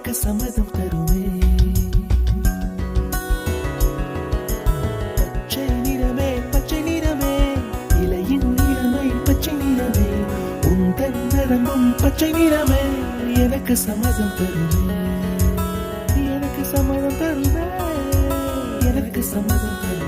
எனக்கு சம்மதம் தருமே. பச்சை நிறமே பச்சை நிறமே, இலையின் நிறமை பச்சை நிறமே, உந்தன் நரம்பும் பச்சை நிறமே, எனக்கு சம்மதம் தருமே, எனக்கு சம்மதம் தருமே, எனக்கு சம்மதம் தருமே.